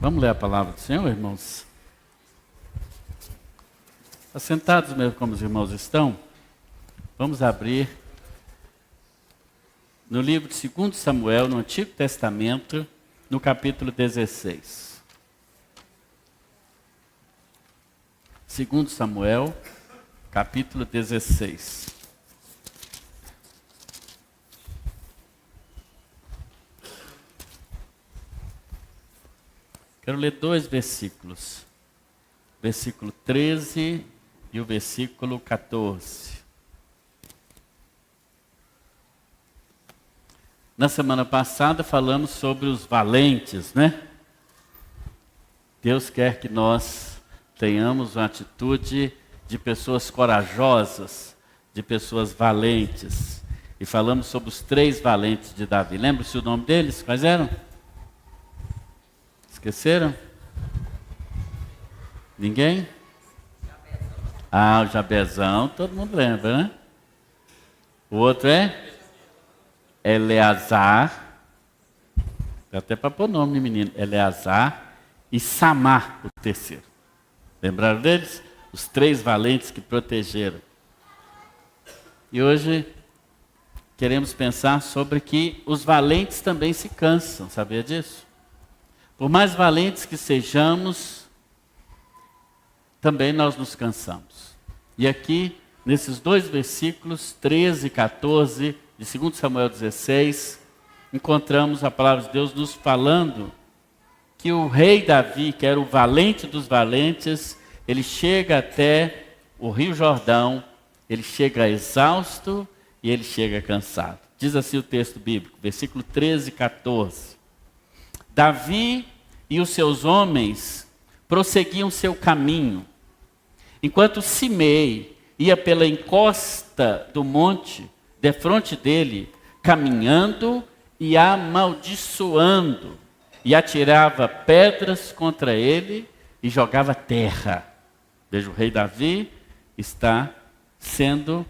Vamos ler a palavra do Senhor, irmãos? Assentados mesmo como os irmãos estão, vamos abrir no livro de 2 Samuel, no Antigo Testamento, no capítulo 16. 2 Samuel, capítulo 16. Quero ler dois versículos, versículo 13 e o versículo 14. Na semana passada falamos sobre os valentes, né? Deus quer que nós tenhamos uma atitude de pessoas corajosas, de pessoas valentes. E falamos sobre os 3 valentes de Davi. Lembra-se o nome deles? Quais eram? Esqueceram? Ninguém? Ah, o Jabezão, todo mundo lembra, né? O outro é Eleazar. Dá até para pôr nome de menino. Eleazar e Samar, o terceiro. Lembraram deles? Os 3 valentes que protegeram. E hoje queremos pensar sobre que os valentes também se cansam. Sabia disso? Por mais valentes que sejamos, também nós nos cansamos. E aqui, nesses 2 versículos, 13 e 14, de 2 Samuel 16, encontramos a palavra de Deus nos falando que o rei Davi, que era o valente dos valentes, ele chega até o Rio Jordão, ele chega exausto e ele chega cansado. Diz assim o texto bíblico, versículo 13 e 14. Davi e os seus homens prosseguiam seu caminho, enquanto Simei ia pela encosta do monte, defronte dele, caminhando e amaldiçoando, e atirava pedras contra ele e jogava terra. Veja, o rei Davi está sendo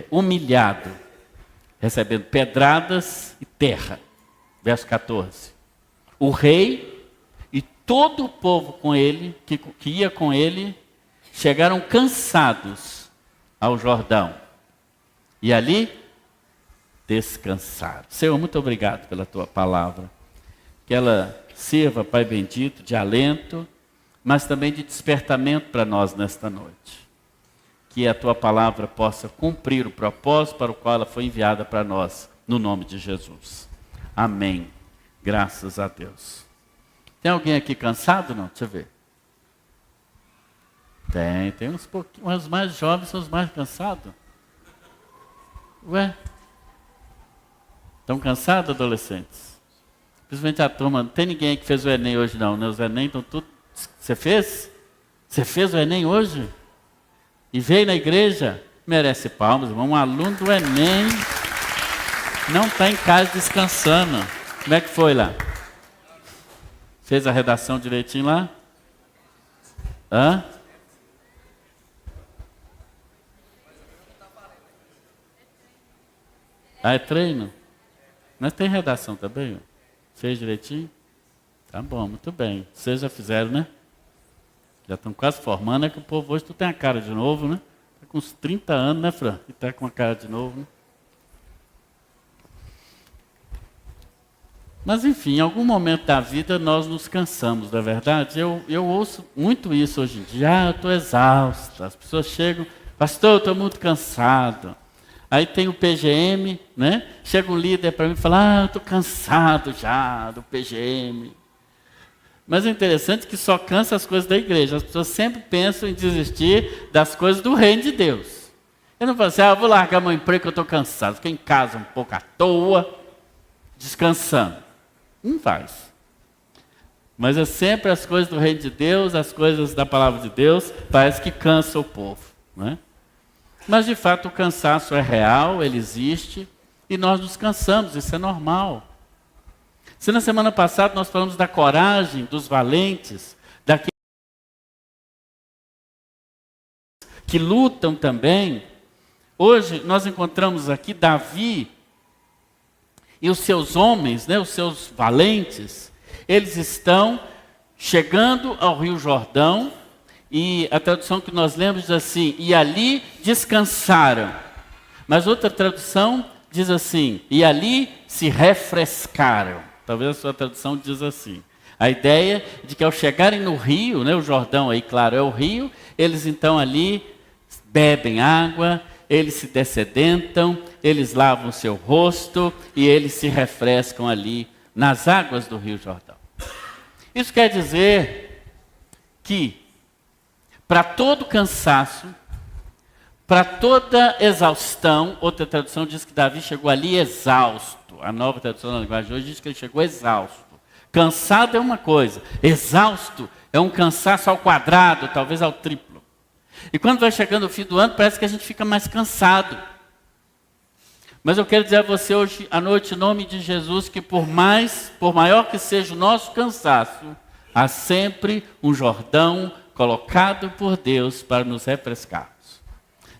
humilhado, recebendo pedradas e terra. Verso 14. O rei e todo o povo com ele, que ia com ele, chegaram cansados ao Jordão. E ali descansaram. Senhor, muito obrigado pela tua palavra. Que ela sirva, Pai bendito, de alento, mas também de despertamento para nós nesta noite. Que a tua palavra possa cumprir o propósito para o qual ela foi enviada para nós, no nome de Jesus. Amém. Graças a Deus. Tem alguém aqui cansado, não? Deixa eu ver. Tem uns pouquinhos, mas os mais jovens são os mais cansados. Ué? Estão cansados, adolescentes? Principalmente a turma, não tem ninguém que fez o Enem hoje não, né? Os Enem estão tudo... Você fez? Você fez o Enem hoje? E veio na igreja? Merece palmas, irmão. Um aluno do Enem não está em casa descansando. Como é que foi lá? Fez a redação direitinho lá? Hã? Ah, é treino? Mas tem redação também? Fez direitinho? Tá bom, muito bem. Vocês já fizeram, né? Já estão quase formando, é que o povo hoje tu tem a cara de novo, né? Está com uns 30 anos, né, Fran? E está com a cara de novo, né? Mas enfim, em algum momento da vida nós nos cansamos, não é verdade? Eu ouço muito isso hoje em dia. Eu estou exausto. As pessoas chegam, pastor, eu estou muito cansado. Aí tem o PGM, né? Chega um líder para mim e fala, eu estou cansado já do PGM. Mas é interessante que só cansa as coisas da igreja. As pessoas sempre pensam em desistir das coisas do reino de Deus. Eu não falo assim, eu vou largar meu emprego que eu estou cansado. Fiquei em casa um pouco à toa, descansando. Não faz. Mas é sempre as coisas do reino de Deus, as coisas da palavra de Deus, parece que cansa o povo, não é? Mas de fato o cansaço é real, ele existe, e nós nos cansamos, isso é normal. Se na semana passada nós falamos da coragem dos valentes, daqueles que lutam também, hoje nós encontramos aqui Davi e os seus homens, né, os seus valentes, eles estão chegando ao Rio Jordão, e a tradução que nós lemos diz assim, e ali descansaram. Mas outra tradução diz assim, e ali se refrescaram. Talvez a sua tradução diz assim. A ideia de que ao chegarem no rio, né, o Jordão aí, claro, é o rio, eles então ali bebem água, eles se dessedentam, eles lavam o seu rosto e eles se refrescam ali nas águas do Rio Jordão. Isso quer dizer que para todo cansaço, para toda exaustão, outra tradução diz que Davi chegou ali exausto. A nova tradução da linguagem de hoje diz que ele chegou exausto. Cansado é uma coisa, exausto é um cansaço ao quadrado, talvez ao triplo. E quando vai chegando o fim do ano, parece que a gente fica mais cansado. Mas eu quero dizer a você hoje à noite, em nome de Jesus, que por maior que seja o nosso cansaço, há sempre um Jordão colocado por Deus para nos refrescarmos.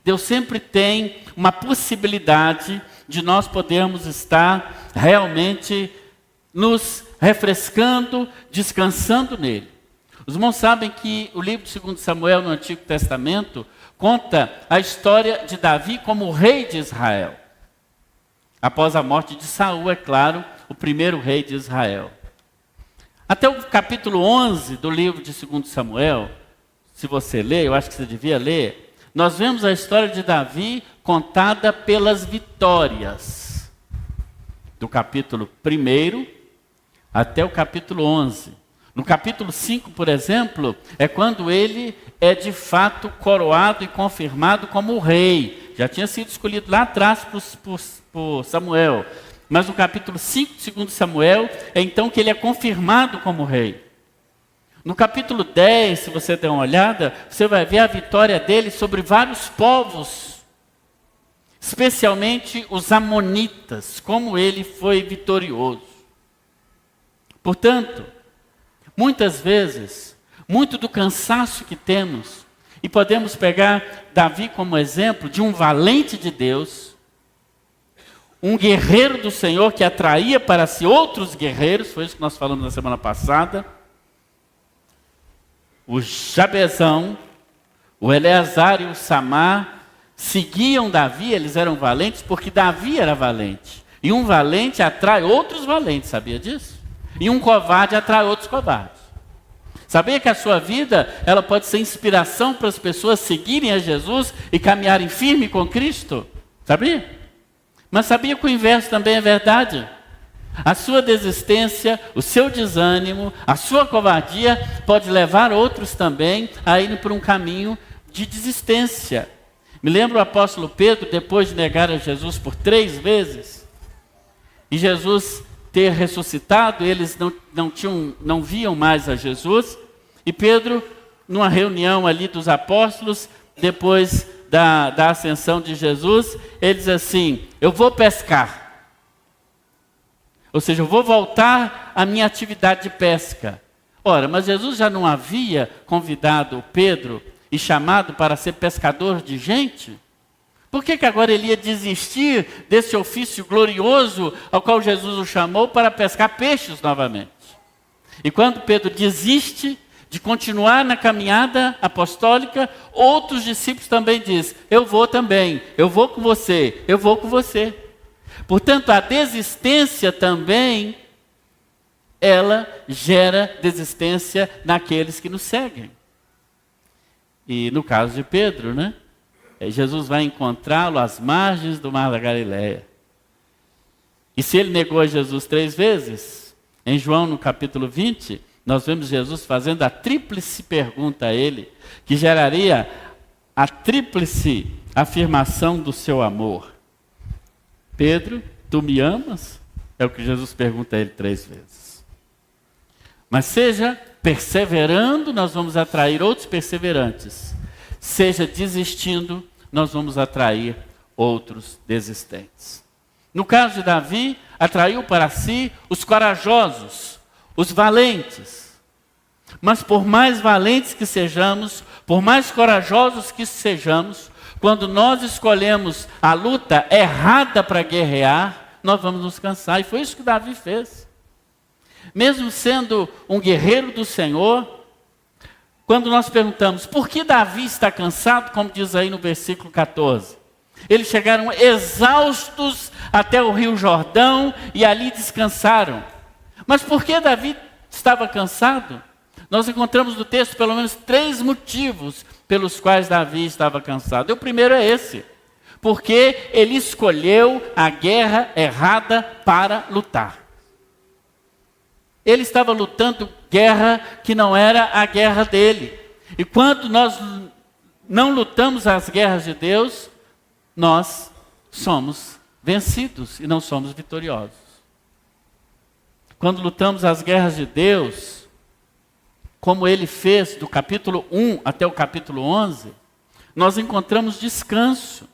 Deus sempre tem uma possibilidade de nós podermos estar realmente nos refrescando, descansando nele. Os irmãos sabem que o livro de 2 Samuel no Antigo Testamento conta a história de Davi como rei de Israel. Após a morte de Saul, é claro, o primeiro rei de Israel. Até o capítulo 11 do livro de 2 Samuel, se você ler, eu acho que você devia ler, nós vemos a história de Davi contada pelas vitórias. Do capítulo 1 até o capítulo 11. No capítulo 5, por exemplo, é quando ele é de fato coroado e confirmado como rei. Já tinha sido escolhido lá atrás por Samuel. Mas no capítulo 5 de 2 Samuel, é então que ele é confirmado como rei. No capítulo 10, se você der uma olhada, você vai ver a vitória dele sobre vários povos. Especialmente os amonitas, como ele foi vitorioso. Portanto, muitas vezes, muito do cansaço que temos, e podemos pegar Davi como exemplo de um valente de Deus, um guerreiro do Senhor que atraía para si outros guerreiros, foi isso que nós falamos na semana passada, o Jabezão, o Eleazar e o Samar seguiam Davi, eles eram valentes porque Davi era valente. E um valente atrai outros valentes, sabia disso? E um covarde atrai outros covardes. Sabia que a sua vida, ela pode ser inspiração para as pessoas seguirem a Jesus e caminharem firme com Cristo? Sabia? Mas sabia que o inverso também é verdade? A sua desistência, o seu desânimo, a sua covardia pode levar outros também a irem por um caminho de desistência. Me lembro o apóstolo Pedro, depois de negar a Jesus por 3 vezes, e Jesus ter ressuscitado, eles não viam mais a Jesus, e Pedro, numa reunião ali dos apóstolos, depois da ascensão de Jesus, ele diz assim, eu vou pescar. Ou seja, eu vou voltar à minha atividade de pesca. Ora, mas Jesus já não havia convidado Pedro e chamado para ser pescador de gente? Por que agora ele ia desistir desse ofício glorioso ao qual Jesus o chamou para pescar peixes novamente? E quando Pedro desiste de continuar na caminhada apostólica, outros discípulos também dizem, eu vou também, eu vou com você, eu vou com você. Portanto, a desistência também, ela gera desistência naqueles que nos seguem. E no caso de Pedro, né? Jesus vai encontrá-lo às margens do mar da Galileia. E se ele negou a Jesus 3 vezes, em João no capítulo 20, nós vemos Jesus fazendo a tríplice pergunta a ele, que geraria a tríplice afirmação do seu amor. Pedro, tu me amas? É o que Jesus pergunta a ele 3 vezes. Mas seja perseverando, nós vamos atrair outros perseverantes. Seja desistindo, nós vamos atrair outros desistentes. No caso de Davi, atraiu para si os corajosos, os valentes. Mas por mais valentes que sejamos, por mais corajosos que sejamos, quando nós escolhemos a luta errada para guerrear, nós vamos nos cansar. E foi isso que Davi fez. Mesmo sendo um guerreiro do Senhor, quando nós perguntamos por que Davi está cansado, como diz aí no versículo 14. Eles chegaram exaustos até o rio Jordão e ali descansaram. Mas por que Davi estava cansado? Nós encontramos no texto pelo menos 3 motivos pelos quais Davi estava cansado. E o primeiro é esse: porque ele escolheu a guerra errada para lutar. Ele estava lutando guerra que não era a guerra dele. E quando nós não lutamos as guerras de Deus, nós somos vencidos e não somos vitoriosos. Quando lutamos as guerras de Deus, como ele fez do capítulo 1 até o capítulo 11, nós encontramos descanso.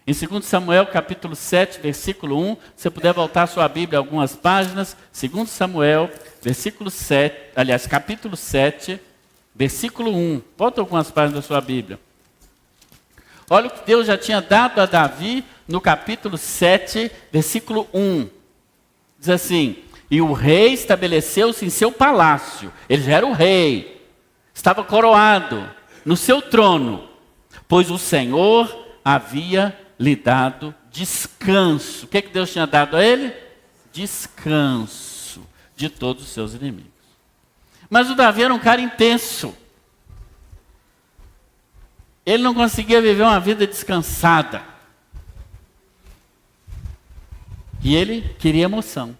Em 2 Samuel, capítulo 7, versículo 1, se você puder voltar a sua Bíblia algumas páginas, 2 Samuel, capítulo 7, versículo 1. Volta algumas páginas da sua Bíblia. Olha o que Deus já tinha dado a Davi no capítulo 7, versículo 1. Diz assim: e o rei estabeleceu-se em seu palácio. Ele já era o rei. Estava coroado no seu trono, pois o Senhor havia lhe dado descanso. O que Deus tinha dado a ele? Descanso de todos os seus inimigos. Mas o Davi era um cara intenso. Ele não conseguia viver uma vida descansada. E ele queria emoção.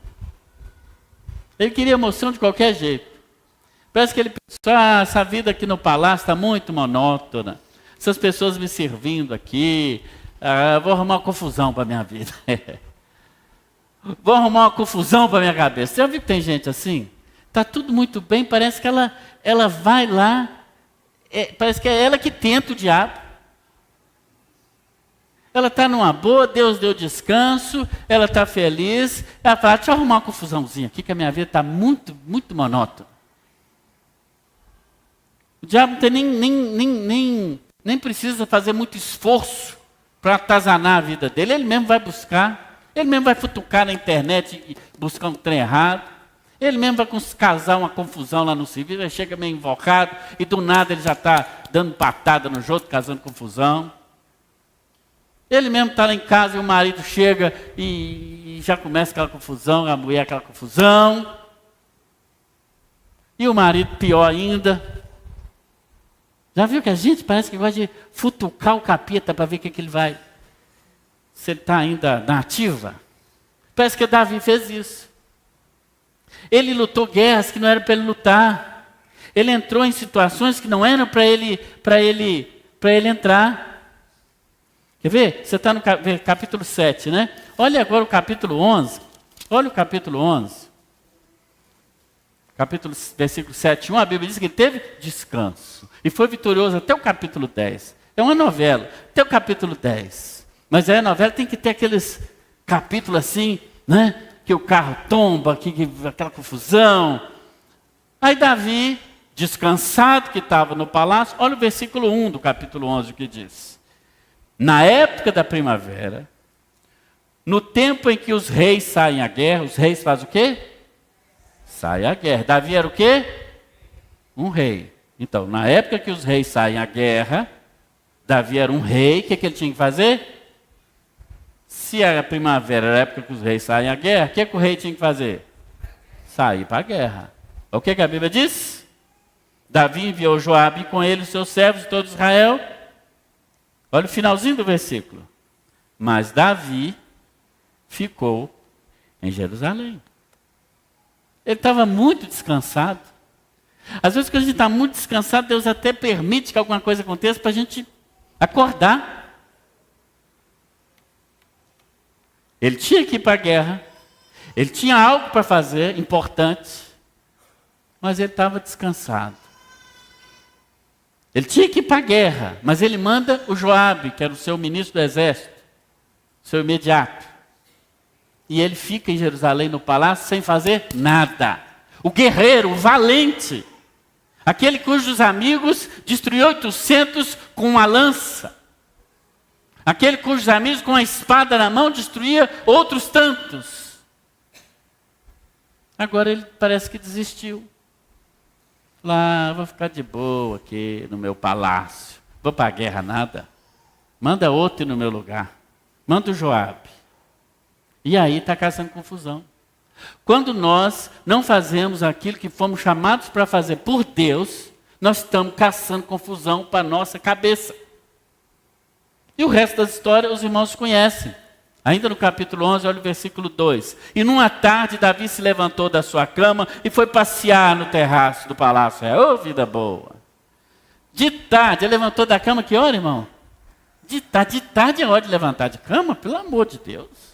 Ele queria emoção de qualquer jeito. Parece que ele pensou: essa vida aqui no palácio está muito monótona. Essas pessoas me servindo aqui, vou arrumar uma confusão para a minha vida. Vou arrumar uma confusão para a minha cabeça. Você já viu que tem gente assim? Está tudo muito bem, parece que ela vai lá, parece que é ela que tenta o diabo. Ela está numa boa, Deus deu descanso, ela está feliz. Ela fala: deixa eu arrumar uma confusãozinha aqui, que a minha vida está muito, muito monótona. O diabo não tem nem precisa fazer muito esforço para atazanar a vida dele. Ele mesmo vai buscar, ele mesmo vai futucar na internet e buscar um trem errado. Ele mesmo vai casar uma confusão lá no serviço, ele chega meio invocado e do nada ele já está dando patada nos outros, causando confusão. Ele mesmo está lá em casa e o marido chega e já começa aquela confusão, a mulher aquela confusão. E o marido pior ainda. Já viu que a gente parece que gosta de futucar o capeta para ver o que ele vai, se ele está ainda na ativa? Parece que Davi fez isso. Ele lutou guerras que não eram para ele lutar. Ele entrou em situações que não eram para ele entrar. Quer ver? Você está no capítulo 7, né? Olha agora o capítulo 11. Olha o capítulo 11. Versículo 7, 1, a Bíblia diz que ele teve descanso. E foi vitorioso até o capítulo 10. É uma novela, até o capítulo 10. Mas a novela tem que ter aqueles capítulos assim, né? Que o carro tomba, aquela confusão. Aí Davi, descansado que estava no palácio, olha o versículo 1 do capítulo 11, o que diz. Na época da primavera, no tempo em que os reis saem à guerra, os reis fazem o quê? Saem à guerra. Davi era o quê? Um rei. Então, na época que os reis saem à guerra, Davi era um rei, o que ele tinha que fazer? Se a primavera era a época que os reis saem à guerra, o que o rei tinha que fazer? Sair para a guerra. O que a Bíblia diz? Davi enviou Joabe e com ele os seus servos e todo Israel. Olha o finalzinho do versículo. Mas Davi ficou em Jerusalém. Ele estava muito descansado. Às vezes, quando a gente está muito descansado, Deus até permite que alguma coisa aconteça para a gente acordar. Ele tinha que ir para a guerra. Ele tinha algo para fazer, importante. Mas ele estava descansado. Ele tinha que ir para a guerra, mas ele manda o Joabe, que era o seu ministro do exército, seu imediato. E ele fica em Jerusalém, no palácio, sem fazer nada. O guerreiro, o valente, aquele cujos amigos destruiu 800 com uma lança. Aquele cujos amigos com a espada na mão destruía outros tantos. Agora ele parece que desistiu. Lá, vou ficar de boa aqui no meu palácio. Vou para a guerra nada. Manda outro ir no meu lugar. Manda o Joabe. E aí está causando confusão. Quando nós não fazemos aquilo que fomos chamados para fazer por Deus, nós estamos caçando confusão para a nossa cabeça. E o resto da história os irmãos conhecem. Ainda no capítulo 11, olha o versículo 2. E numa tarde, Davi se levantou da sua cama e foi passear no terraço do palácio. Ô, vida boa! De tarde, ele levantou da cama, que hora, irmão? De tarde é hora de levantar de cama? Pelo amor de Deus.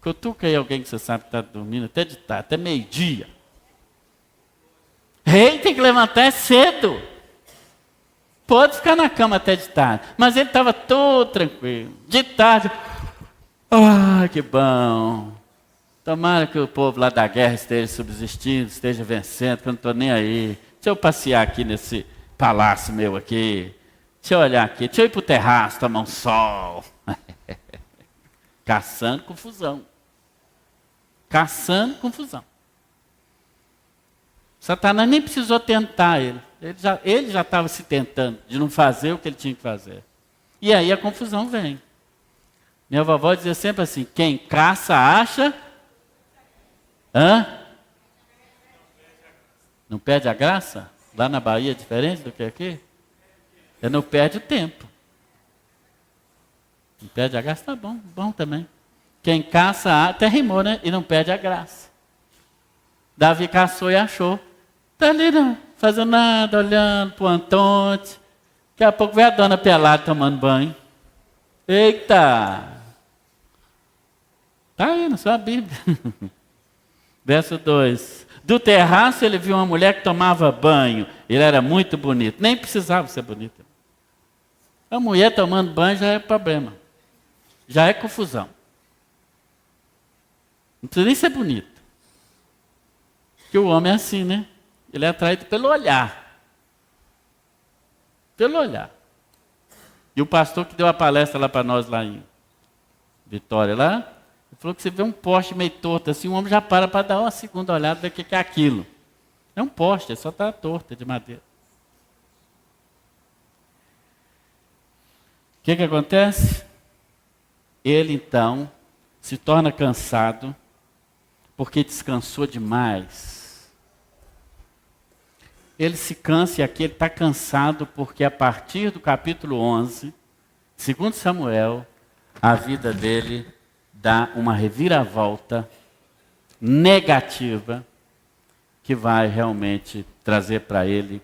Cutuca aí alguém que você sabe que está dormindo até de tarde, até meio-dia. Rei tem que levantar cedo. Pode ficar na cama até de tarde. Mas ele estava todo tranquilo. De tarde. Ah, que bom. Tomara que o povo lá da guerra esteja subsistindo, esteja vencendo, que eu não estou nem aí. Deixa eu passear aqui nesse palácio meu aqui. Deixa eu olhar aqui. Deixa eu ir para o terraço, tomar um sol. Caçando confusão. Caçando confusão. Satanás nem precisou tentar ele. Ele já estava se tentando de não fazer o que ele tinha que fazer. E aí a confusão vem. Minha vovó dizia sempre assim, quem caça acha... Hã? Não perde a graça? Lá na Bahia é diferente do que aqui? Não perde o tempo. Não perde a graça, tá bom, bom também. Quem caça, até rimou, né? E não perde a graça. Davi caçou e achou. Está ali não, fazendo nada, olhando para o Antonte. Daqui a pouco vem a dona pelada tomando banho. Eita! Está aí na sua Bíblia. Verso 2. Do terraço ele viu uma mulher que tomava banho. Ele era muito bonito. Nem precisava ser bonito. A mulher tomando banho já é problema. Já é confusão. Não precisa nem ser bonito. Porque o homem é assim, né? Ele é atraído pelo olhar. Pelo olhar. E o pastor que deu a palestra lá para nós, lá em Vitória, lá, ele falou que você vê um poste meio torto assim, o homem já para dar uma segunda olhada, ver o que é aquilo. É um poste, só está torto, é de madeira. O que acontece? Ele, então, se torna cansado, porque descansou demais. Ele se cansa e aqui ele está cansado, porque a partir do capítulo 11, segundo Samuel, a vida dele dá uma reviravolta negativa, que vai realmente trazer para ele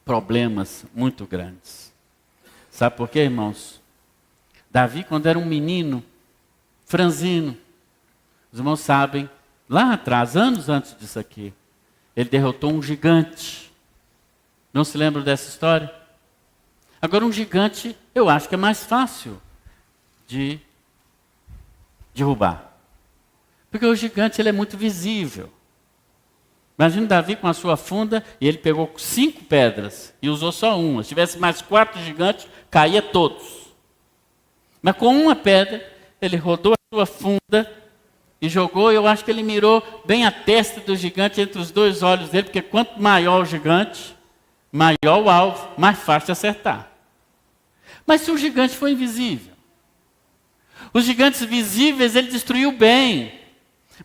problemas muito grandes. Sabe por quê, irmãos? Davi, quando era um menino, franzino, os irmãos sabem, lá atrás, anos antes disso aqui, ele derrotou um gigante. Não se lembram dessa história? Agora, um gigante, eu acho que é mais fácil de derrubar. Porque o gigante ele é muito visível. Imagina Davi com a sua funda, e ele pegou 5 pedras e usou só uma. Se tivesse mais 4 gigantes, caía todos. Mas com uma pedra, ele rodou a sua funda e jogou, eu acho que ele mirou bem a testa do gigante entre os 2 olhos dele, porque quanto maior o gigante, maior o alvo, mais fácil de acertar. Mas se o gigante for invisível, os gigantes visíveis ele destruiu bem,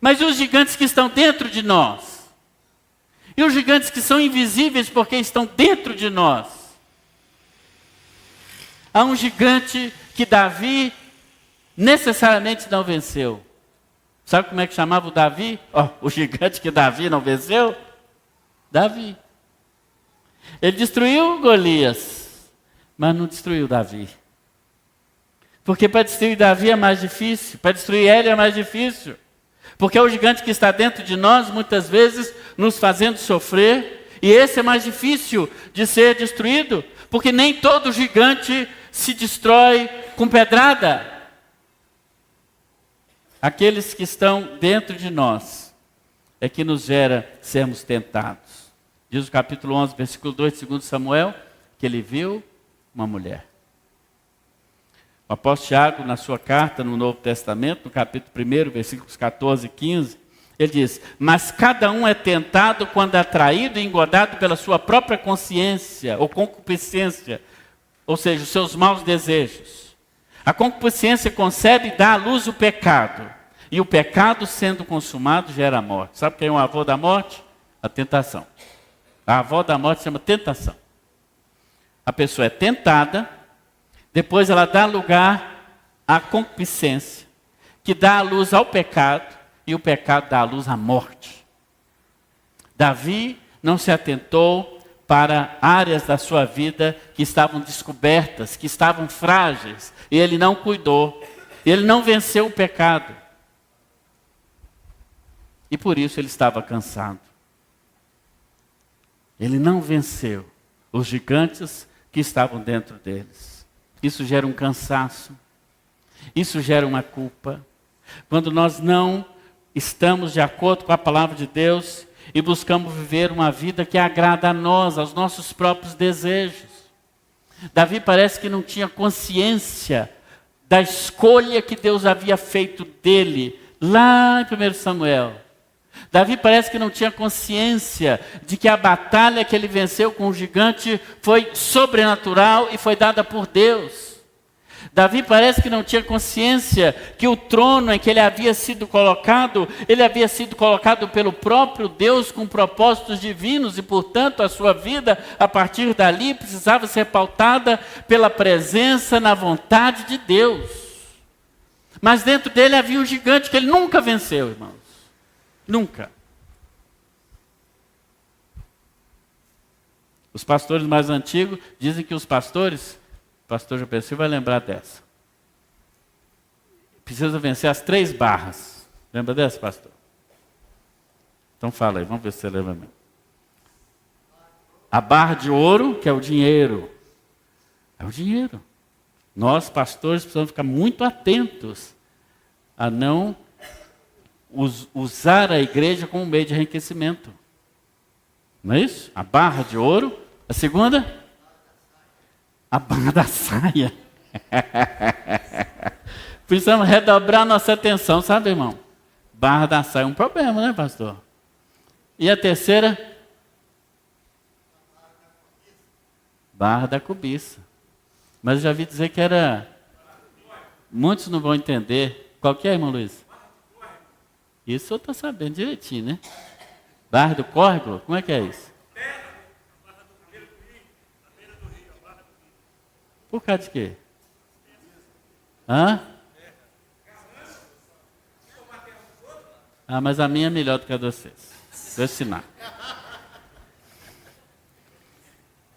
mas os gigantes que estão dentro de nós, e os gigantes que são invisíveis porque estão dentro de nós, há um gigante que Davi necessariamente não venceu. Sabe como é que chamava o Davi? O gigante que Davi não venceu? Davi. Ele destruiu Golias, mas não destruiu Davi. Porque para destruir Davi é mais difícil, para destruir ele é mais difícil. Porque é o gigante que está dentro de nós, muitas vezes, nos fazendo sofrer, e esse é mais difícil de ser destruído, porque nem todo gigante se destrói com pedrada. Aqueles que estão dentro de nós é que nos gera sermos tentados. Diz o capítulo 11, versículo 2 de 2 Samuel, que ele viu uma mulher. O apóstolo Tiago, na sua carta no Novo Testamento, no capítulo 1, versículos 14 e 15, Ele diz, mas cada um é tentado quando é atraído e engodado pela sua própria consciência ou concupiscência, ou seja, os seus maus desejos. A concupiscência concebe e dá à luz o pecado. E o pecado, sendo consumado, gera a morte. Sabe quem é o avô da morte? A tentação. A avó da morte se chama tentação. A pessoa é tentada, depois ela dá lugar à concupiscência, que dá à luz ao pecado, e o pecado dá à luz à morte. Davi não se atentou para áreas da sua vida que estavam descobertas, que estavam frágeis, e ele não cuidou. Ele não venceu o pecado. E por isso ele estava cansado. Ele não venceu os gigantes que estavam dentro deles. Isso gera um cansaço. Isso gera uma culpa. Quando nós não estamos de acordo com a palavra de Deus e buscamos viver uma vida que agrada a nós, aos nossos próprios desejos. Davi parece que não tinha consciência da escolha que Deus havia feito dele, lá em 1 Samuel. Davi parece que não tinha consciência de que a batalha que ele venceu com o gigante foi sobrenatural e foi dada por Deus. Davi parece que não tinha consciência que o trono em que ele havia sido colocado pelo próprio Deus com propósitos divinos e, portanto, a sua vida, a partir dali, precisava ser pautada pela presença na vontade de Deus. Mas dentro dele havia um gigante que ele nunca venceu, irmãos. Nunca. Os pastores mais antigos dizem que os pastores, o pastor João Pessoa vai lembrar dessa. Precisa vencer as 3 barras. Lembra dessa, pastor? Então fala aí, vamos ver se você lembra mesmo. A barra de ouro, que é o dinheiro. É o dinheiro. Nós, pastores, precisamos ficar muito atentos a não usar a igreja como meio de enriquecimento. Não é isso? A barra de ouro. A segunda? A barra da saia. Precisamos redobrar nossa atenção, sabe, irmão? Barra da saia é um problema, né, pastor? E a terceira? Barra da cobiça. Mas eu já vi dizer que era... Muitos não vão entender. Qual que é, irmão Luiz? Isso eu estou sabendo direitinho, né? Barra do córrego? Como é que é isso? Por causa de quê? Hã? Ah, mas a minha é melhor do que a de vocês. Vou ensinar.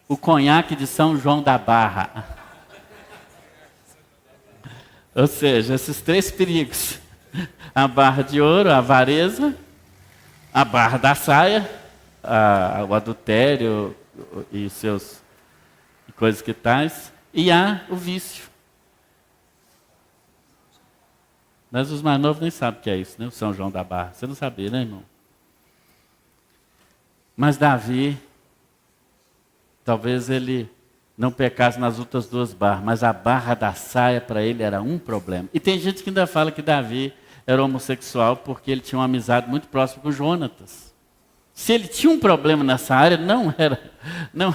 O conhaque de São João da Barra. Ou seja, esses 3 perigos. A barra de ouro, a avareza, a barra da saia, o adultério e seus coisas que tais, e há o vício. Mas os mais novos nem sabem o que é isso, né? O São João da Barra. Você não sabia, né, irmão? Mas Davi, talvez ele não pecasse nas outras 2 barras, mas a barra da saia para ele era um problema. E tem gente que ainda fala que Davi era homossexual porque ele tinha uma amizade muito próxima com Jonatas. Se ele tinha um problema nessa área, não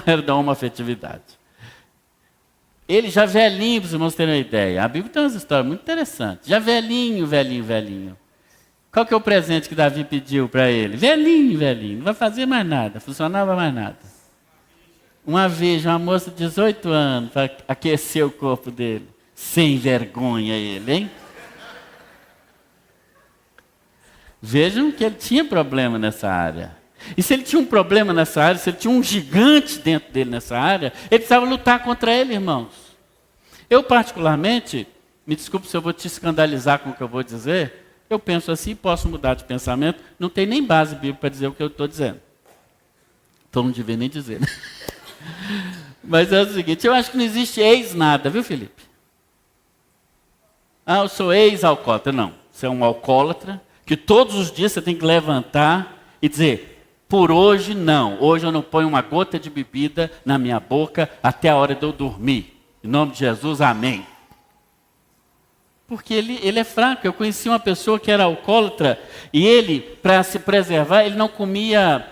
era da homoafetividade. Ele já velhinho, para os irmãos terem uma ideia. A Bíblia tem umas histórias muito interessantes. Já velhinho. Qual que é o presente que Davi pediu para ele? Velhinho. Não vai fazer mais nada, funcionava mais nada. Uma virgem, uma moça de 18 anos, para aquecer o corpo dele. Sem vergonha ele, hein? Vejam que ele tinha problema nessa área. E se ele tinha um problema nessa área, se ele tinha um gigante dentro dele nessa área, ele precisava lutar contra ele, irmãos. Eu particularmente, me desculpe se eu vou te escandalizar com o que eu vou dizer, eu penso assim, posso mudar de pensamento, não tem nem base bíblica para dizer o que eu estou dizendo. Então não devia nem dizer, né? Mas é o seguinte, eu acho que não existe ex-nada, viu, Felipe? Ah, eu sou ex-alcoólatra. Não, você é um alcoólatra, que todos os dias você tem que levantar e dizer, por hoje não, hoje eu não ponho uma gota de bebida na minha boca até a hora de eu dormir. Em nome de Jesus, amém. Porque ele é fraco. Eu conheci uma pessoa que era alcoólatra e ele, para se preservar, ele não comia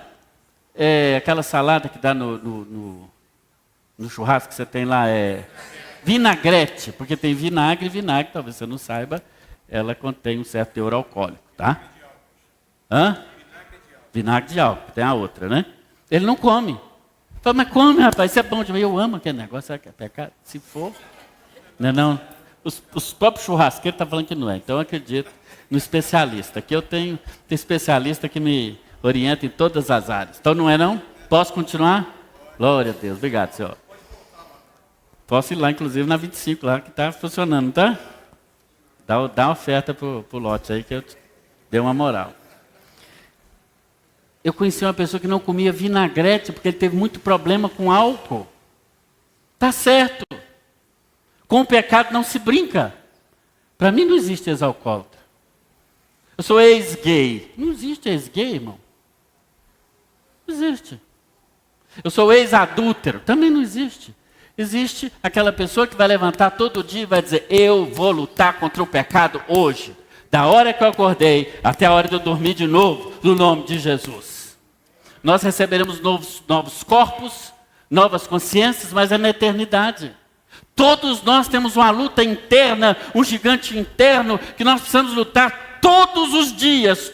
aquela salada que dá no churrasco que você tem lá, vinagrete, porque tem vinagre e vinagre, talvez você não saiba, ela contém um certo teor alcoólico, tá? Vinagre de álcool, tem a outra, né? Ele não come. Fala, mas come, rapaz, isso é bom demais. Eu amo aquele negócio, sabe que é pecado? Se for, não. Os próprios churrasqueiros estão falando que não é, então eu acredito no especialista. Aqui eu tenho especialista que me orienta em todas as áreas. Então não é não? Posso continuar? Glória a Deus, obrigado, senhor. Posso ir lá, inclusive, na 25, lá que está funcionando, tá? Dá uma oferta para o lote aí, que eu dei uma moral. Eu conheci uma pessoa que não comia vinagrete, porque ele teve muito problema com álcool. Tá certo. Com o pecado não se brinca. Para mim não existe ex-alcoólatra. Eu sou ex-gay. Não existe ex-gay, irmão. Não existe. Eu sou ex-adúltero. Também não existe. Existe aquela pessoa que vai levantar todo dia e vai dizer, eu vou lutar contra o pecado hoje. Da hora que eu acordei até a hora de eu dormir de novo, no nome de Jesus. Nós receberemos novos corpos, novas consciências, mas é na eternidade. Todos nós temos uma luta interna, um gigante interno, que nós precisamos lutar todos os dias,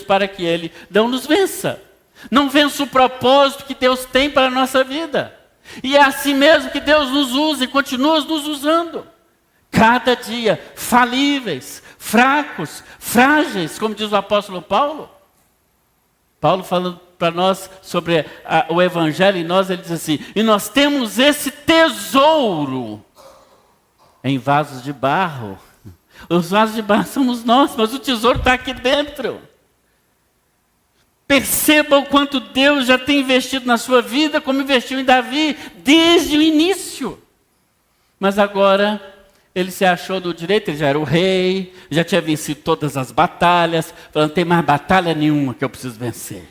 para que Ele não nos vença. Não vença o propósito que Deus tem para a nossa vida. E é assim mesmo que Deus nos usa e continua nos usando. Cada dia, falíveis, fracos, frágeis, como diz o apóstolo Paulo. Paulo falando para nós sobre o Evangelho em nós, ele diz assim, e nós temos esse tesouro em vasos de barro. Os vasos de barro somos nós, mas o tesouro está aqui dentro. Perceba o quanto Deus já tem investido na sua vida, como investiu em Davi, desde o início. Mas agora, ele se achou do direito, ele já era o rei, já tinha vencido todas as batalhas, falando, não tem mais batalha nenhuma que eu preciso vencer.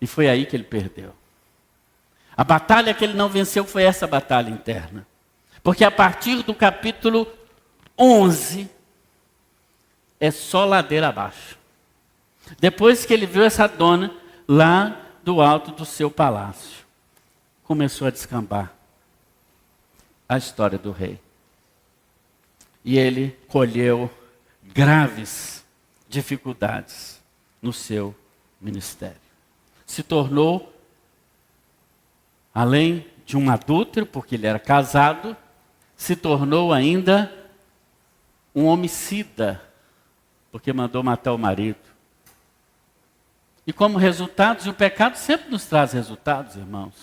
E foi aí que ele perdeu. A batalha que ele não venceu foi essa batalha interna. Porque a partir do capítulo 11, é só ladeira abaixo. Depois que ele viu essa dona lá do alto do seu palácio, começou a descambar a história do rei. E ele colheu graves dificuldades no seu ministério. Se tornou, além de um adúltero, porque ele era casado, se tornou ainda um homicida, porque mandou matar o marido. E como resultados, e o pecado sempre nos traz resultados, irmãos.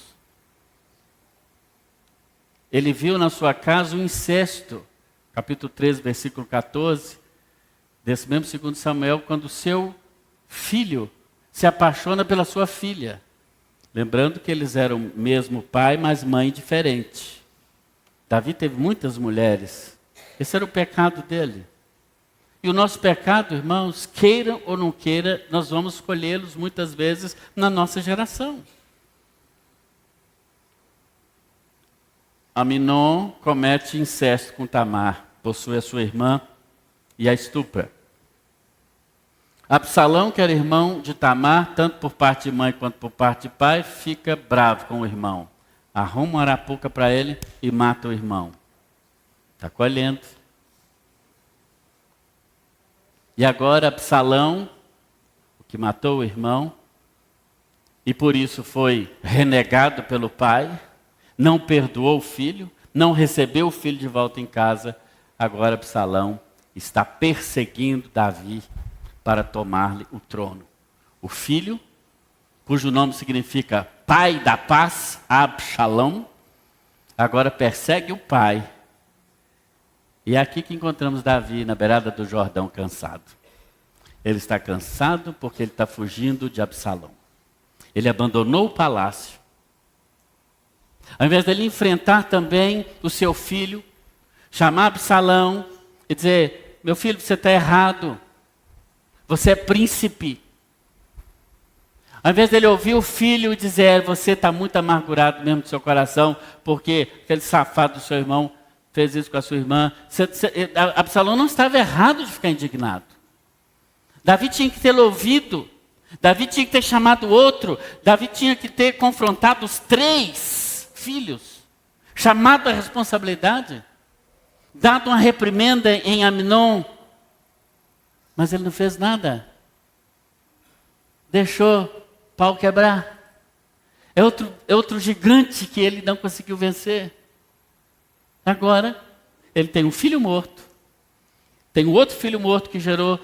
Ele viu na sua casa um incesto, capítulo 13, versículo 14, desse mesmo 2 Samuel, quando o seu filho se apaixona pela sua filha. Lembrando que eles eram mesmo pai, mas mãe diferente. Davi teve muitas mulheres. Esse era o pecado dele. E o nosso pecado, irmãos, queira ou não queira, nós vamos colhê-los muitas vezes na nossa geração. Aminon comete incesto com Tamar, possui a sua irmã e a estupra. Absalão, que era irmão de Tamar, tanto por parte de mãe quanto por parte de pai, fica bravo com o irmão. Arruma uma arapuca para ele e mata o irmão. Está colhendo. E agora Absalão, o que matou o irmão, e por isso foi renegado pelo pai, não perdoou o filho, não recebeu o filho de volta em casa, agora Absalão está perseguindo Davi para tomar-lhe o trono. O filho, cujo nome significa pai da paz, Absalão, agora persegue o pai. E é aqui que encontramos Davi na beirada do Jordão cansado. Ele está cansado porque ele está fugindo de Absalão. Ele abandonou o palácio. Ao invés dele enfrentar também o seu filho, chamar Absalão e dizer, meu filho, você está errado. Você é príncipe. Ao invés dele ouvir o filho e dizer, você está muito amargurado mesmo do seu coração, porque aquele safado do seu irmão fez isso com a sua irmã. Absalão não estava errado de ficar indignado. Davi tinha que tê-lo ouvido. Davi tinha que ter chamado o outro. Davi tinha que ter confrontado os 3 filhos. Chamado a responsabilidade. Dado uma reprimenda em Amnon. Mas ele não fez nada. Deixou o pau quebrar. É outro gigante que ele não conseguiu vencer. Agora, ele tem um filho morto. Tem um outro filho morto que gerou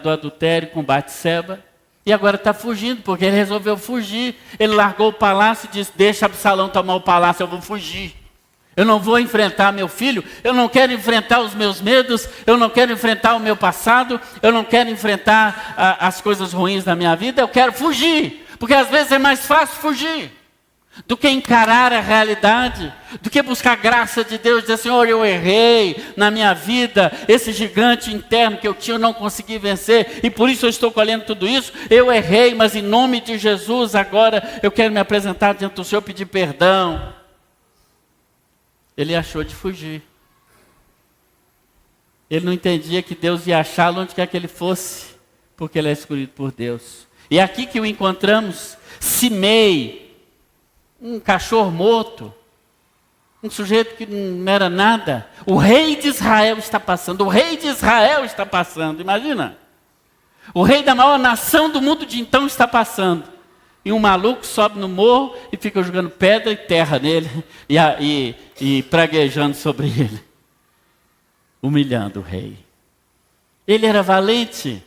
do adultério com Batseba. E agora está fugindo, porque ele resolveu fugir. Ele largou o palácio e disse, deixa Absalão tomar o palácio, eu vou fugir. Eu não vou enfrentar meu filho, eu não quero enfrentar os meus medos, eu não quero enfrentar o meu passado, eu não quero enfrentar as coisas ruins da minha vida, eu quero fugir. Porque às vezes é mais fácil fugir do que encarar a realidade, do que buscar a graça de Deus e dizer, Senhor, eu errei na minha vida, esse gigante interno que eu tinha eu não consegui vencer, e por isso eu estou colhendo tudo isso, eu errei, mas em nome de Jesus agora eu quero me apresentar diante do Senhor, pedir perdão. Ele achou de fugir. Ele não entendia que Deus ia achá-lo onde quer que ele fosse, porque ele é escolhido por Deus. E é aqui que o encontramos, Simei, um cachorro morto, um sujeito que não era nada. O rei de Israel está passando, o rei de Israel está passando, imagina. O rei da maior nação do mundo de então está passando. E um maluco sobe no morro e fica jogando pedra e terra nele, e praguejando sobre ele, humilhando o rei. Ele era valente.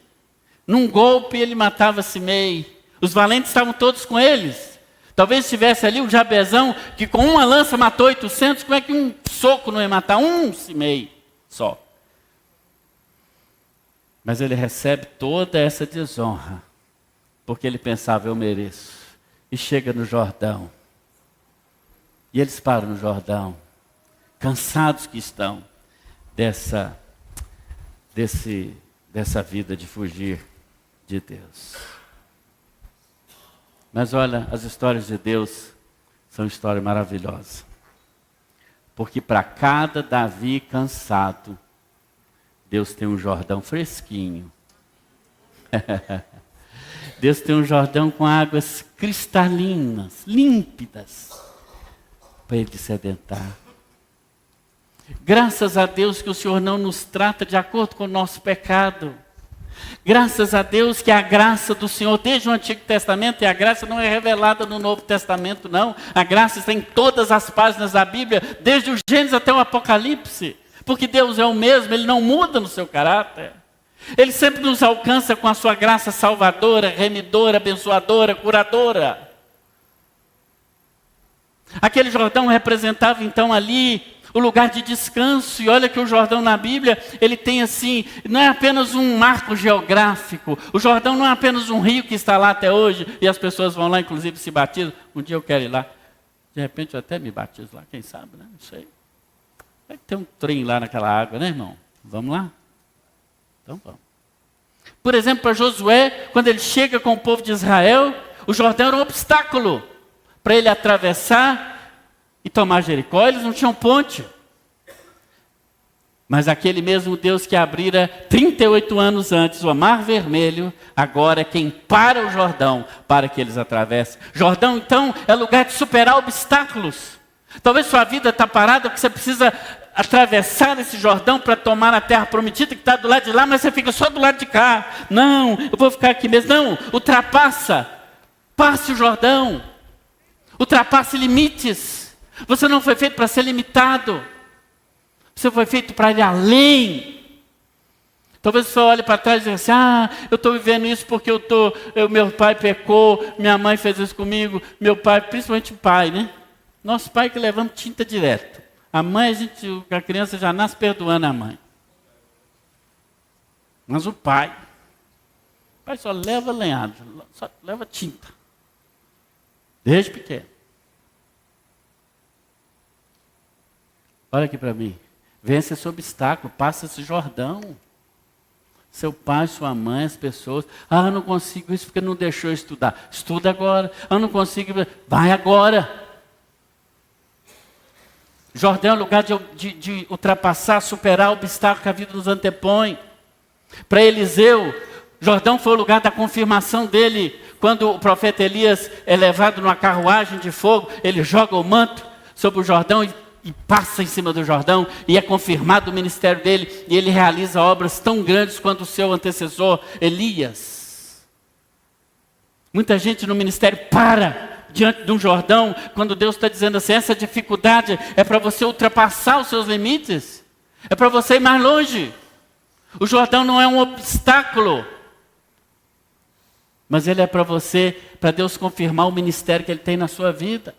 Num golpe ele matava Simei. Os valentes estavam todos com eles. Talvez estivesse ali o Jabezão, que com uma lança matou 800, como é que um soco não ia matar um Simei só? Mas ele recebe toda essa desonra, porque ele pensava, eu mereço. E chega no Jordão. E eles param no Jordão, cansados que estão dessa vida de fugir de Deus. Mas olha, as histórias de Deus são histórias maravilhosas. Porque para cada Davi cansado, Deus tem um Jordão fresquinho. Deus tem um Jordão com águas cristalinas, límpidas, para ele sedentar. Graças a Deus que o Senhor não nos trata de acordo com o nosso pecado. Graças a Deus que a graça do Senhor, desde o Antigo Testamento, e a graça não é revelada no Novo Testamento, não. A graça está em todas as páginas da Bíblia, desde o Gênesis até o Apocalipse. Porque Deus é o mesmo, Ele não muda no seu caráter. Ele sempre nos alcança com a sua graça salvadora, remidora, abençoadora, curadora. Aquele Jordão representava então ali o lugar de descanso. E olha que o Jordão na Bíblia, ele tem assim, não é apenas um marco geográfico. O Jordão não é apenas um rio que está lá até hoje, e as pessoas vão lá, inclusive, se batizam. Um dia eu quero ir lá. De repente eu até me batizo lá, quem sabe, né? Não sei. Vai ter um trem lá naquela água, né, irmão? Vamos lá? Então vamos. Por exemplo, para Josué, quando ele chega com o povo de Israel, o Jordão era um obstáculo para ele atravessar e tomar Jericó. Eles não tinham ponte. Mas aquele mesmo Deus que abrira 38 anos antes o Mar Vermelho, agora é quem para o Jordão para que eles atravessem. Jordão, então, é lugar de superar obstáculos. Talvez sua vida está parada porque você precisa atravessar esse Jordão para tomar a terra prometida que está do lado de lá, mas você fica só do lado de cá. Não, eu vou ficar aqui mesmo. Não, ultrapassa. Passe o Jordão. Ultrapasse limites. Você não foi feito para ser limitado. Você foi feito para ir além. Talvez você olhe para trás e diga assim, eu estou vivendo isso porque meu pai pecou, minha mãe fez isso comigo, meu pai, principalmente o pai, né? Nosso pai que levamos tinta direto. A mãe, a criança já nasce perdoando a mãe. Mas o pai só leva lenhado, só leva tinta. Desde pequeno. Olha aqui para mim. Vence esse obstáculo, passa esse Jordão. Seu pai, sua mãe, as pessoas. Eu não consigo isso porque não deixou eu estudar. Estuda agora. Eu não consigo. Vai agora. Jordão é lugar de ultrapassar, superar o obstáculo que a vida nos antepõe. Para Eliseu, Jordão foi o lugar da confirmação dele. Quando o profeta Elias é levado numa carruagem de fogo, ele joga o manto sobre o Jordão e passa em cima do Jordão, e é confirmado o ministério dele, e ele realiza obras tão grandes quanto o seu antecessor Elias. Muita gente no ministério para diante de um Jordão, quando Deus está dizendo assim, essa dificuldade é para você ultrapassar os seus limites, é para você ir mais longe. O Jordão não é um obstáculo, mas ele é para você, para Deus confirmar o ministério que ele tem na sua vida.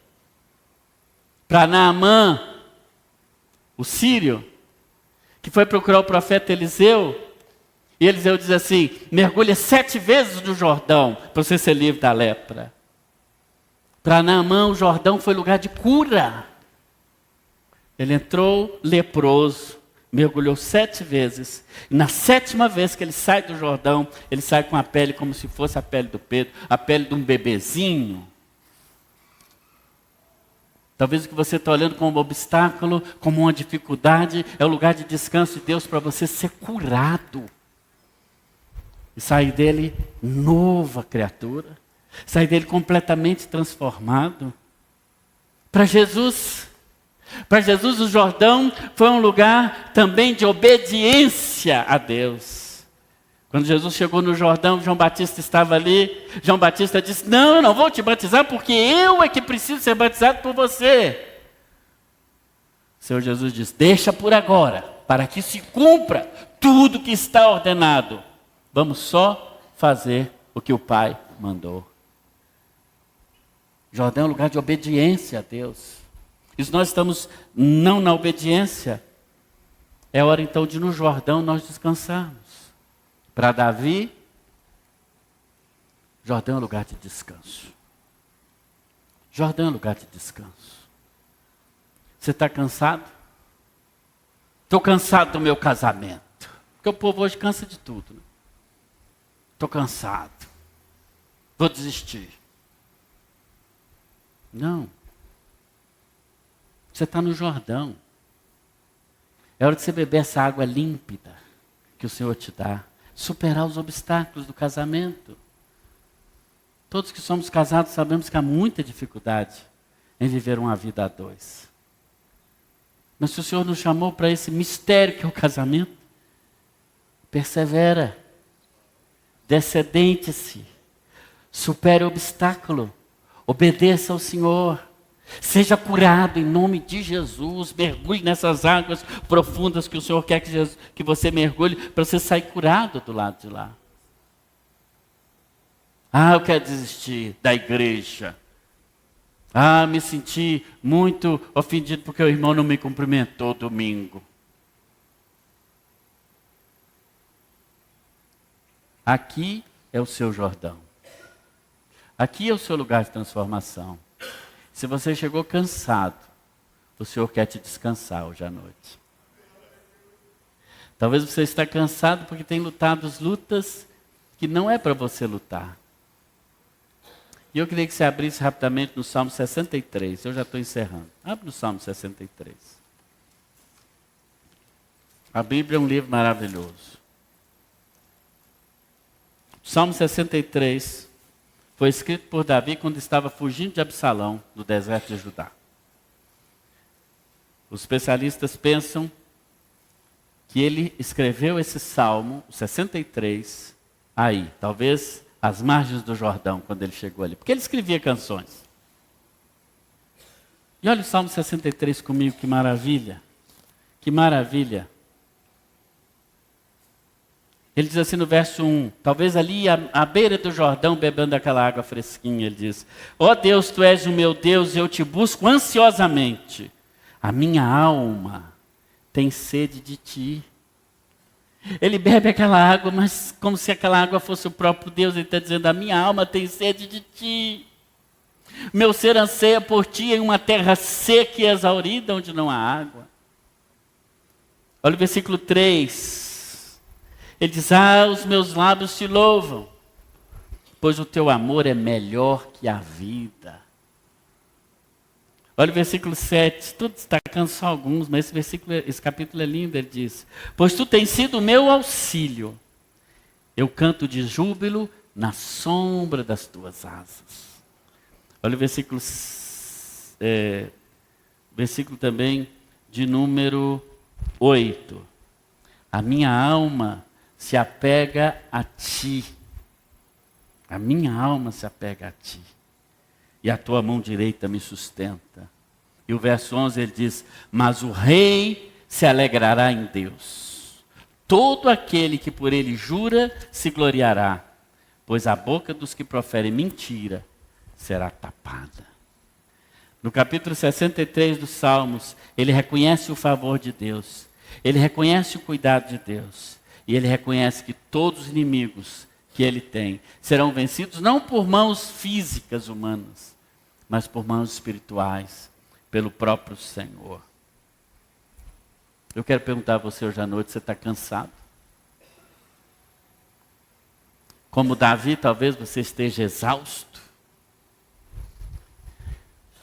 Para Naamã, o sírio, que foi procurar o profeta Eliseu, e Eliseu diz assim, mergulha 7 vezes no Jordão, para você ser livre da lepra. Para Naamã, o Jordão foi lugar de cura. Ele entrou leproso, mergulhou 7 vezes. E na 7ª vez que ele sai do Jordão, ele sai com a pele como se fosse a pele do Pedro, a pele de um bebezinho. Talvez o que você está olhando como um obstáculo, como uma dificuldade, é o lugar de descanso de Deus para você ser curado. E sair dele nova criatura. Sair dele completamente transformado. Para Jesus o Jordão foi um lugar também de obediência a Deus. Quando Jesus chegou no Jordão, João Batista estava ali. João Batista disse, não, eu não vou te batizar porque eu é que preciso ser batizado por você. O Senhor Jesus disse, deixa por agora, para que se cumpra tudo que está ordenado. Vamos só fazer o que o Pai mandou. Jordão é um lugar de obediência a Deus. E se nós estamos não na obediência, é hora então de no Jordão nós descansarmos. Para Davi, Jordão é um lugar de descanso. Jordão é um lugar de descanso. Você está cansado? Estou cansado do meu casamento. Porque o povo hoje cansa de tudo. Né? Estou cansado. Vou desistir. Não. Você está no Jordão. É hora de você beber essa água límpida que o Senhor te dá. Superar os obstáculos do casamento. Todos que somos casados sabemos que há muita dificuldade em viver uma vida a 2. Mas se o Senhor nos chamou para esse mistério que é o casamento, persevera, descedente-se, supere o obstáculo, obedeça ao Senhor, seja curado em nome de Jesus, mergulhe nessas águas profundas que o Senhor quer que você mergulhe, para você sair curado do lado de lá. Ah, eu quero desistir da igreja. Ah, me senti muito ofendido porque o irmão não me cumprimentou domingo. Aqui é o seu Jordão. Aqui é o seu lugar de transformação. Se você chegou cansado, o Senhor quer te descansar hoje à noite. Talvez você está cansado porque tem lutado as lutas que não é para você lutar. E eu queria que você abrisse rapidamente no Salmo 63. Eu já estou encerrando. Abre no Salmo 63. A Bíblia é um livro maravilhoso. O Salmo 63 foi escrito por Davi quando estava fugindo de Absalão, no deserto de Judá. Os especialistas pensam que ele escreveu esse Salmo, o 63, aí, talvez às margens do Jordão, quando ele chegou ali. Porque ele escrevia canções. E olha o Salmo 63 comigo, que maravilha. Que maravilha. Ele diz assim no verso 1, talvez ali à beira do Jordão, bebendo aquela água fresquinha, ele diz, ó Deus, Tu és o meu Deus, eu te busco ansiosamente. A minha alma tem sede de Ti. Ele bebe aquela água, mas como se aquela água fosse o próprio Deus. Ele está dizendo, a minha alma tem sede de Ti. Meu ser anseia por Ti em uma terra seca e exaurida, onde não há água. Olha o versículo 3. Ele diz, os meus lábios Te louvam, pois o Teu amor é melhor que a vida. Olha o versículo 7, estou destacando só alguns, mas esse capítulo é lindo, ele diz: pois tu tens sido o meu auxílio, eu canto de júbilo na sombra das tuas asas. Olha o versículo também de número 8. A minha alma se apega a ti. A minha alma se apega a ti. E a tua mão direita me sustenta. E o verso 11 ele diz: mas o rei se alegrará em Deus. Todo aquele que por ele jura se gloriará, pois a boca dos que proferem mentira será tapada. No capítulo 63 dos Salmos, ele reconhece o favor de Deus. Ele reconhece o cuidado de Deus. E ele reconhece que todos os inimigos que ele tem serão vencidos não por mãos físicas humanas, mas por mãos espirituais, pelo próprio Senhor. Eu quero perguntar a você hoje à noite: você está cansado? Como Davi, talvez você esteja exausto.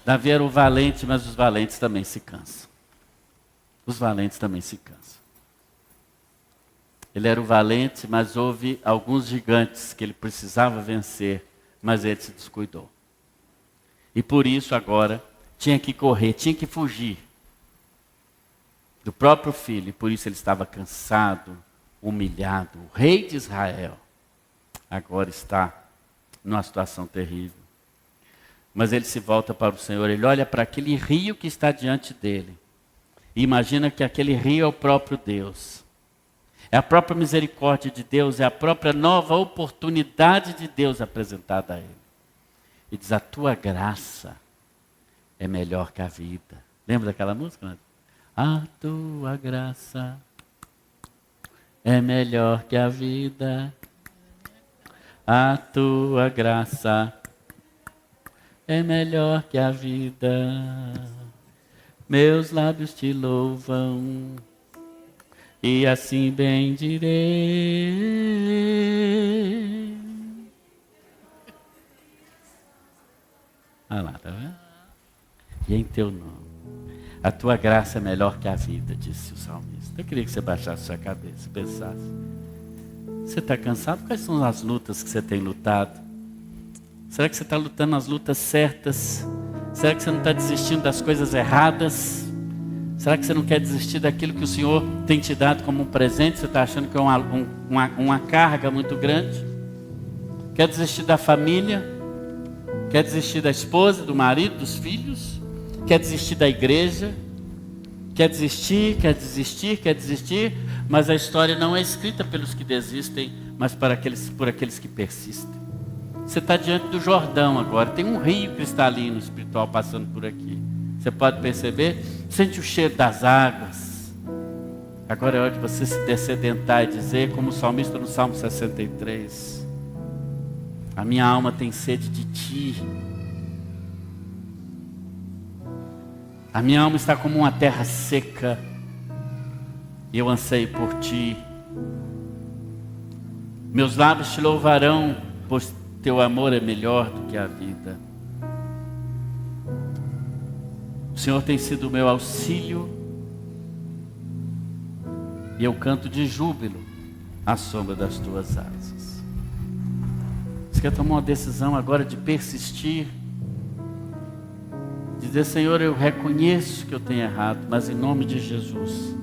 Davi era o valente, mas os valentes também se cansam. Os valentes também se cansam. Ele era o valente, mas houve alguns gigantes que ele precisava vencer, mas ele se descuidou. E por isso agora tinha que correr, tinha que fugir do próprio filho. E por isso ele estava cansado, humilhado. O rei de Israel agora está numa situação terrível. Mas ele se volta para o Senhor, ele olha para aquele rio que está diante dele. E imagina que aquele rio é o próprio Deus. É a própria misericórdia de Deus, é a própria nova oportunidade de Deus apresentada a ele. E diz: a tua graça é melhor que a vida. Lembra daquela música, né? A tua graça é melhor que a vida. A tua graça é melhor que a vida. Meus lábios te louvam e assim bendirei. Olha lá, tá vendo? E em teu nome. A tua graça é melhor que a vida, disse o salmista. Eu queria que você baixasse sua cabeça e pensasse: você está cansado? Quais são as lutas que você tem lutado? Será que você está lutando as lutas certas? Será que você não está desistindo das coisas erradas? Será que você não quer desistir daquilo que o Senhor tem te dado como um presente? Você está achando que é uma carga muito grande? Quer desistir da família? Quer desistir da esposa, do marido, dos filhos? Quer desistir da igreja? Quer desistir, quer desistir, quer desistir? Mas a história não é escrita pelos que desistem, mas por aqueles que persistem. Você está diante do Jordão agora, tem um rio cristalino espiritual passando por aqui. Você pode perceber? Sente o cheiro das águas. Agora é hora de você se descedentar e dizer, como o salmista no Salmo 63: a minha alma tem sede de ti. A minha alma está como uma terra seca, e eu anseio por ti. Meus lábios te louvarão, pois teu amor é melhor do que a vida. O Senhor tem sido o meu auxílio, e eu canto de júbilo à sombra das tuas asas. Você quer tomar uma decisão agora de persistir? Dizer: Senhor, eu reconheço que eu tenho errado, mas em nome de Jesus,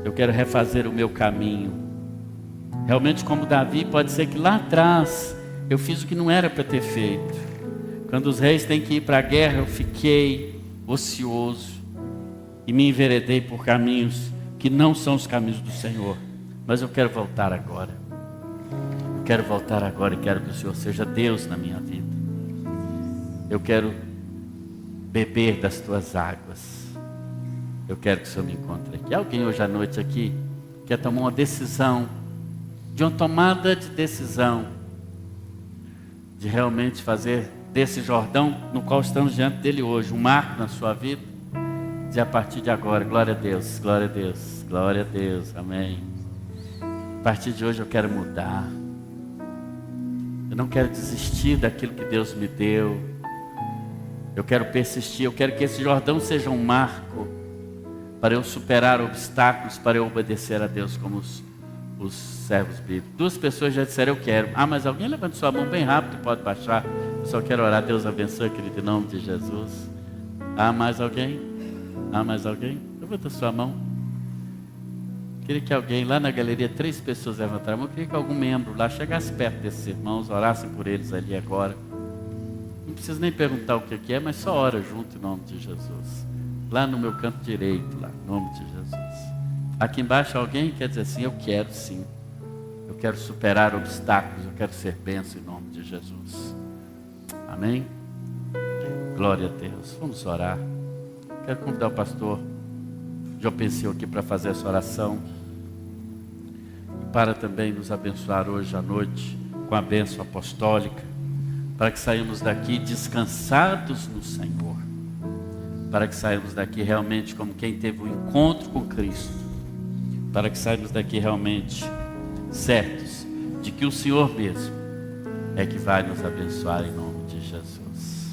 eu quero refazer o meu caminho. Realmente, como Davi, pode ser que lá atrás eu fiz o que não era para ter feito. Quando os reis têm que ir para a guerra, eu fiquei ocioso e me enveredei por caminhos que não são os caminhos do Senhor. Mas eu quero voltar agora. Eu quero voltar agora e quero que o Senhor seja Deus na minha vida. Eu quero beber das tuas águas. Eu quero que o Senhor me encontre aqui. Alguém hoje à noite aqui quer tomar uma decisão, de uma tomada de decisão, de realmente fazer desse Jordão no qual estamos diante dele hoje um marco na sua vida? De a partir de agora, glória a Deus, glória a Deus, glória a Deus, amém. A partir de hoje eu quero mudar. Eu não quero desistir daquilo que Deus me deu. Eu quero persistir, eu quero que esse Jordão seja um marco para eu superar obstáculos, para eu obedecer a Deus como os servos bíblicos. 2 pessoas já disseram eu quero. Mas alguém levanta sua mão bem rápido, pode baixar. Eu só quero orar, Deus abençoe, querido, em nome de Jesus. Mais alguém? Mais alguém? Levanta sua mão. Queria que alguém lá na galeria, 3 pessoas levantaram a mão. Eu queria que algum membro lá chegasse perto desses irmãos, orasse por eles ali agora. Não precisa nem perguntar o que é, mas só ora junto em nome de Jesus. Lá no meu canto direito, lá, em nome de Jesus. Aqui embaixo alguém quer dizer assim, eu quero sim. Eu quero superar obstáculos, eu quero ser bênção em nome de Jesus. Amém? Glória a Deus. Vamos orar. Quero convidar o pastor João Penseu aqui para fazer essa oração. E para também nos abençoar hoje à noite com a bênção apostólica. Para que saímos daqui descansados no Senhor. Para que saímos daqui realmente como quem teve um encontro com Cristo. Para que saímos daqui realmente certos de que o Senhor mesmo é que vai nos abençoar em nome de Jesus.